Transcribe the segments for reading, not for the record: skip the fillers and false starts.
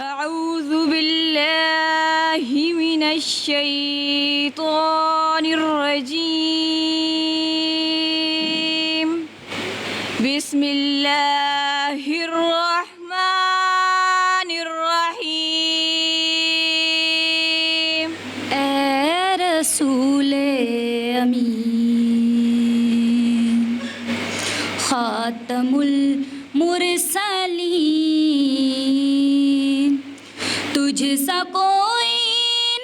أعوذ بالله من الشيطان الرجيم بسم الله الرحمن الرحيم اے رسول امین خاتم المرسلین تجھ سا کوئی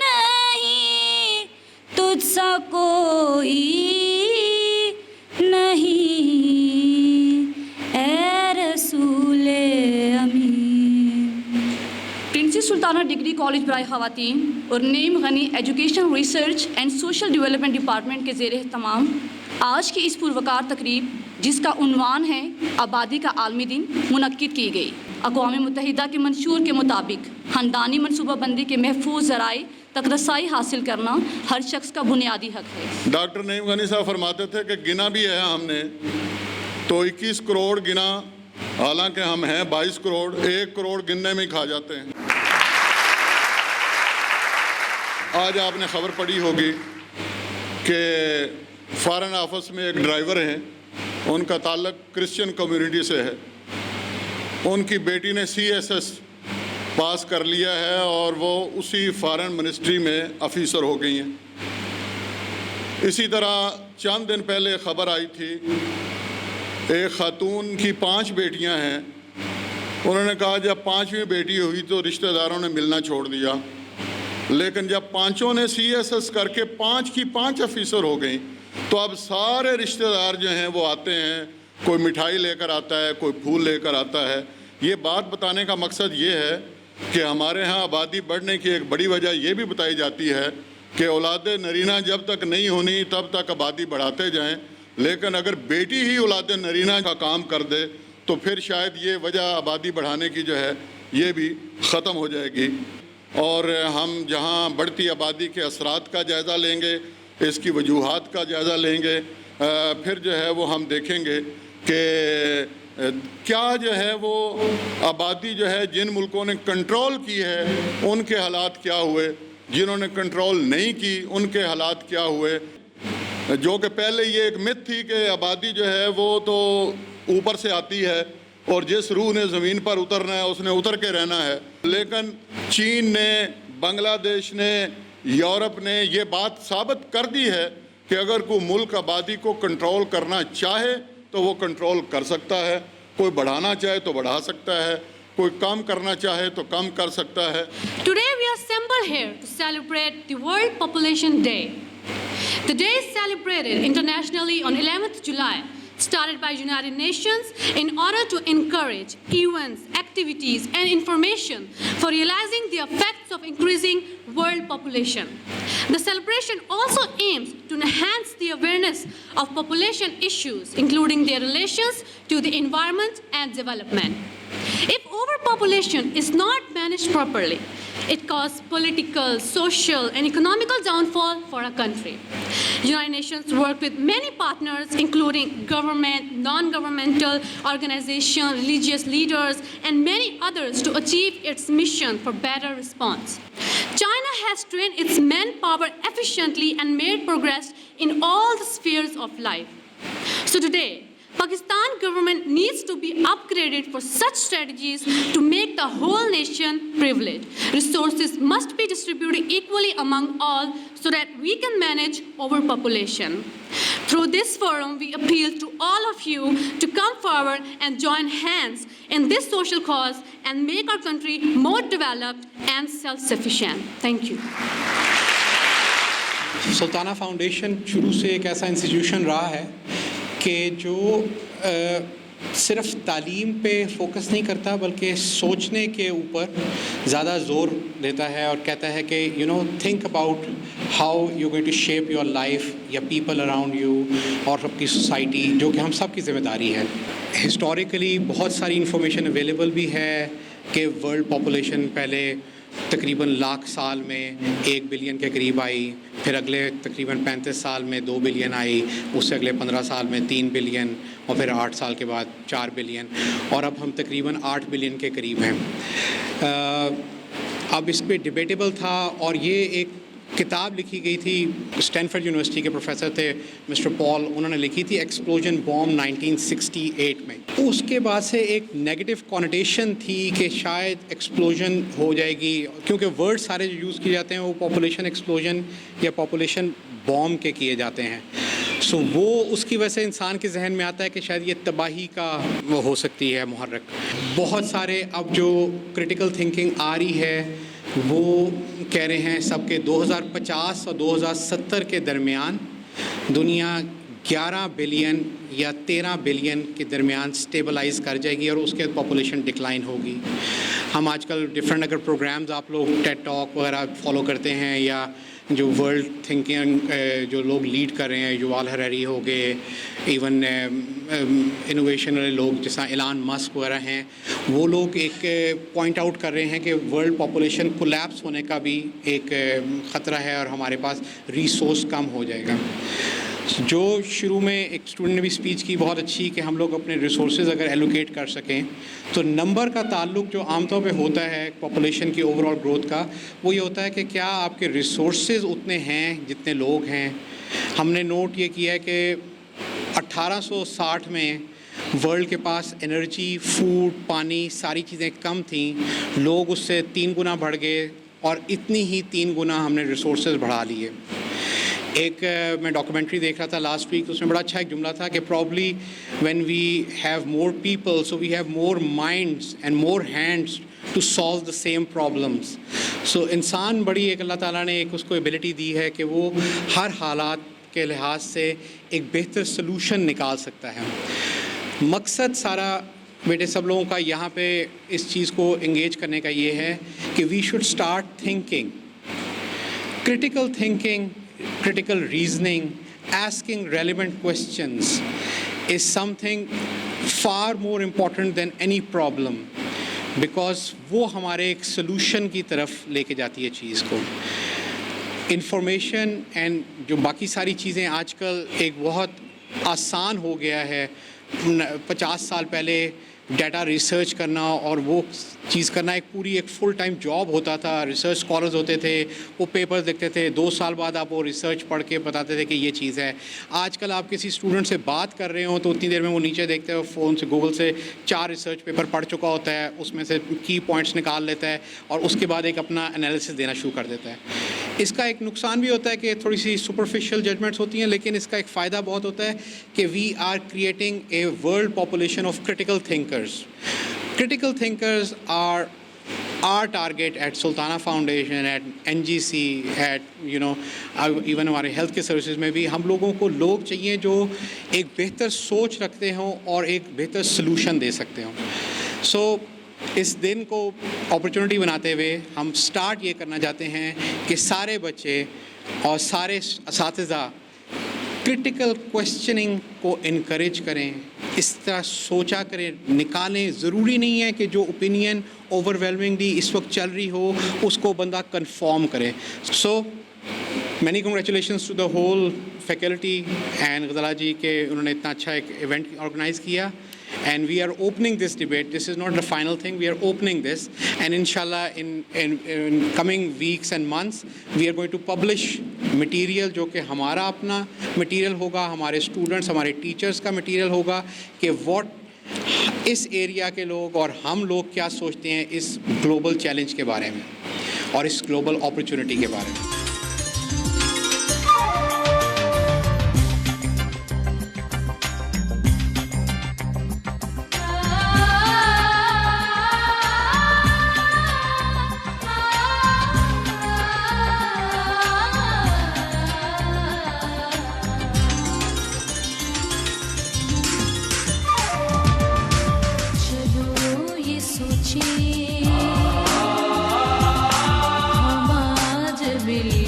نہیں تجھ سا کوئی نہیں اے رسول امین۔ پرنسس سلطانہ ڈگری کالج برائے خواتین اور Naeem Ghani education research and social development department کے زیر اہتمام آج کی اس پروقار تقریب جس کا عنوان ہے آبادی کا عالمی دن منعقد کی گئی۔ اقوام متحدہ کے منشور کے مطابق خاندانی منصوبہ بندی کے محفوظ ذرائع تک رسائی حاصل کرنا ہر شخص کا بنیادی حق ہے۔ ڈاکٹر نعیم غنی صاحب فرماتے تھے کہ گنا بھی ہے ہم نے تو 21 کروڑ گنا، حالانکہ ہم ہیں 22 کروڑ، 1 کروڑ گننے میں ہی کھا جاتے ہیں۔ آج آپ نے خبر پڑھی ہوگی کہ فارن آفس میں ایک ڈرائیور ہیں، ان کا تعلق کرسچن کمیونٹی سے ہے، ان کی بیٹی نے CSS پاس کر لیا ہے اور وہ اسی فارن منسٹری میں آفیسر ہو گئی ہیں۔ اسی طرح چند دن پہلے خبر آئی تھی ایک خاتون کی 5 بیٹیاں ہیں، انہوں نے کہا جب 5ویں بیٹی ہوئی تو رشتہ داروں نے ملنا چھوڑ دیا، لیکن جب 5 نے CSS کر کے 5 کی 5 آفیسر ہو گئیں تو اب سارے رشتہ دار جو ہیں وہ آتے ہیں، کوئی مٹھائی لے کر آتا ہے، کوئی پھول لے کر آتا ہے۔ یہ بات بتانے کا مقصد یہ ہے کہ ہمارے ہاں آبادی بڑھنے کی ایک بڑی وجہ یہ بھی بتائی جاتی ہے کہ اولاد نرینہ جب تک نہیں ہونی تب تک آبادی بڑھاتے جائیں، لیکن اگر بیٹی ہی اولاد نرینہ کا کام کر دے تو پھر شاید یہ وجہ آبادی بڑھانے کی جو ہے یہ بھی ختم ہو جائے گی۔ اور ہم جہاں بڑھتی آبادی کے اثرات کا جائزہ لیں گے، اس کی وجوہات کا جائزہ لیں گے، پھر جو ہے وہ ہم دیکھیں گے کہ کیا جو ہے وہ آبادی جو ہے جن ملکوں نے کنٹرول کی ہے ان کے حالات کیا ہوئے، جنہوں نے کنٹرول نہیں کی ان کے حالات کیا ہوئے۔ جو کہ پہلے یہ ایک مت تھی کہ آبادی جو ہے وہ تو اوپر سے آتی ہے اور جس روح نے زمین پر اترنا ہے اس نے اتر کے رہنا ہے، لیکن چین نے، بنگلہ دیش نے، یورپ نے یہ بات ثابت کر دی ہے کہ اگر کوئی ملک آبادی کو کنٹرول کرنا چاہے تو وہ کنٹرول کر سکتا ہے، کوئی بڑھانا چاہے تو بڑھا سکتا ہے، کوئی کم کرنا چاہے تو کم کر سکتا ہے۔ Today we are assembled here to celebrate the World Population Day. The day is celebrated internationally on 11th July, started by United Nations in order to encourage events, activities and information for realizing the effects of increasing world population. The celebration also aims to enhance the awareness of population issues, including their relations to the environment and development. If overpopulation is not managed properly, it causes political, social, and economical downfall for a country. United Nations work with many partners, including government, non-governmental organizations, religious leaders, and many others to achieve its mission for better response. China has trained its manpower efficiently and made progress in all the spheres of life. So today, Pakistan government needs to be upgraded for such strategies to make the whole nation privileged. Resources must be distributed equally among all so that we can manage overpopulation. Through this forum, we appeal to all of you to come forward and join hands in this social cause and make our country more developed and self-sufficient. Thank you. Sultana foundation شروع سے ایک ایسا institution رہا ہے کہ جو صرف تعلیم پہ فوکس نہیں کرتا بلکہ سوچنے کے اوپر زیادہ زور دیتا ہے اور کہتا ہے کہ think about how you going to shape your life یا پیپل اراؤنڈ یو اور سب کی سوسائٹی، جو کہ ہم سب کی ذمہ داری ہے۔ ہسٹوریکلی بہت ساری انفارمیشن اویلیبل بھی ہے کہ ورلڈ پاپولیشن پہلے تقریباً 1,00,000 سال میں 1 بلین کے قریب آئی، پھر اگلے تقریباً 35 سال میں 2 بلین آئی، اس سے اگلے 15 سال میں 3 بلین اور پھر 8 سال کے بعد 4 بلین اور اب ہم تقریباً 8 بلین کے قریب ہیں۔ اب اس پہ ڈیبیٹیبل تھا، اور یہ ایک کتاب لکھی گئی تھی، اسٹینفورڈ یونیورسٹی کے پروفیسر تھے مسٹر پال، انہوں نے لکھی تھی ایکسپلوژن بوم 1968 میں. اس کے بعد سے ایک نیگیٹو کونوٹیشن تھی کہ شاید ایکسپلوژن ہو جائے گی، کیونکہ ورڈ سارے جو یوز کیے جاتے ہیں وہ پاپولیشن ایکسپلوژن یا پاپولیشن بوم کے کیے جاتے ہیں. سو وہ اس کی وجہ سے انسان کے ذہن میں آتا ہے کہ شاید یہ تباہی کا وہ ہو سکتی ہے محرک. بہت سارے اب جو کرٹیکل تھنکنگ آ رہی ہے وہ کہہ رہے ہیں سب کے 2050 اور 2070 کے درمیان دنیا 11 بلین یا 13 بلین کے درمیان سٹیبلائز کر جائے گی، اور اس کے بعد پاپولیشن ڈکلائن ہوگی. ہم آج کل ڈفرینٹ اگر پروگرامز آپ لوگ ٹیڈ ٹاک وغیرہ فالو کرتے ہیں، یا جو ورلڈ تھنکنگ جو لوگ لیڈ کر رہے ہیں، یووال ہریری ہو گئے، ایون انوویشن والے لوگ جیسا ایلان مسک وغیرہ ہیں، وہ لوگ ایک پوائنٹ آؤٹ کر رہے ہیں کہ ورلڈ پاپولیشن کولیپس ہونے کا بھی ایک خطرہ ہے، اور ہمارے پاس ریسورس کم ہو جائے گا. جو شروع میں ایک اسٹوڈنٹ نے بھی اسپیچ کی بہت اچھی کہ ہم لوگ اپنے ریسورسز اگر ایلوکیٹ کر سکیں، تو نمبر کا تعلق جو عام طور پہ ہوتا ہے پاپولیشن کی اوور آل گروتھ کا، وہ یہ ہوتا ہے کہ کیا آپ کے ریسورسز اتنے ہیں جتنے لوگ ہیں. ہم نے نوٹ یہ کیا ہے کہ 1860 میں ورلڈ کے پاس انرجی، فوڈ، پانی، ساری چیزیں کم تھیں، لوگ اس سے 3 گنا بڑھ گئے، اور اتنی ہی 3 گنا ہم نے ریسورسز بڑھا لیے. ایک میں ڈاکومنٹری دیکھ رہا تھا لاسٹ ویک، اس میں بڑا اچھا ایک جملہ تھا کہ probably when we have more people so we have more minds and more hands to solve the same problems. So انسان بڑی ایک اللہ تعالیٰ نے ایک اس کو ایبلٹی دی ہے کہ وہ ہر حالات کے لحاظ سے ایک بہتر سلوشن نکال سکتا ہے. مقصد سارا بیٹے سب لوگوں کا یہاں پہ اس چیز کو انگیج کرنے کا یہ ہے کہ we should start thinking. Critical thinking, critical reasoning, asking relevant questions is something far more important than any problem, because وہ ہمارے ایک سلوشن کی طرف لے کے جاتی ہے چیز کو. انفارمیشن اینڈ جو باقی ساری چیزیں آج کل ایک بہت آسان ہو گیا ہے. 50 سال پہلے ڈیٹا ریسرچ کرنا اور وہ چیز کرنا ایک پوری ایک فل ٹائم جاب ہوتا تھا. ریسرچ اسکالرز ہوتے تھے, وہ پیپرز دیکھتے تھے, 2 سال بعد آپ وہ ریسرچ پڑھ کے بتاتے تھے کہ یہ چیز ہے. آج کل آپ کسی اسٹوڈنٹ سے بات کر رہے ہوں تو اتنی دیر میں وہ نیچے دیکھتے ہیں فون سے, گوگل سے 4 ریسرچ پیپر پڑھ چکا ہوتا ہے, اس میں سے کی پوائنٹس نکال لیتا ہے اور اس کے بعد ایک اپنا انالیسس دینا شروع کر دیتا ہے. اس کا ایک نقصان بھی ہوتا ہے کہ تھوڑی سی سپرفیشل ججمنٹس ہوتی ہیں, لیکن اس کا ایک فائدہ بہت ہوتا ہے کہ we are creating a world population of critical thinkers. Critical thinkers are our target at Sultana Foundation, at NGC, at even ہمارے ہیلتھ کے سروسز میں بھی. ہم لوگوں کو لوگ چاہیے جو ایک بہتر سوچ رکھتے ہوں اور ایک بہتر سلوشن دے سکتے ہوں. سو اس دن کو اپرچونٹی بناتے ہوئے ہم سٹارٹ یہ کرنا چاہتے ہیں کہ سارے بچے اور سارے اساتذہ کرٹیکل کوشچننگ کو انکریج کریں, اس طرح سوچا کریں, نکالیں. ضروری نہیں ہے کہ جو اوپینین اوور ویلمنگلی اس وقت چل رہی ہو اس کو بندہ کنفارم کرے. So many congratulations to the whole faculty and Ghazala ji کہ انہوں نے اتنا اچھا ایک ایونٹ آرگنائز کیا. And we are opening this debate. This is not the final thing. We are opening this, and inshallah in coming weeks and months we are going to publish material جو کہ ہمارا اپنا material ہوگا, ہمارے students, ہمارے teachers کا material ہوگا کہ what اس ایریا کے لوگ اور ہم لوگ کیا سوچتے ہیں اس global challenge کے بارے میں اور اس global opportunity کے بارے میں. ہم آج بھی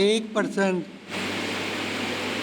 1%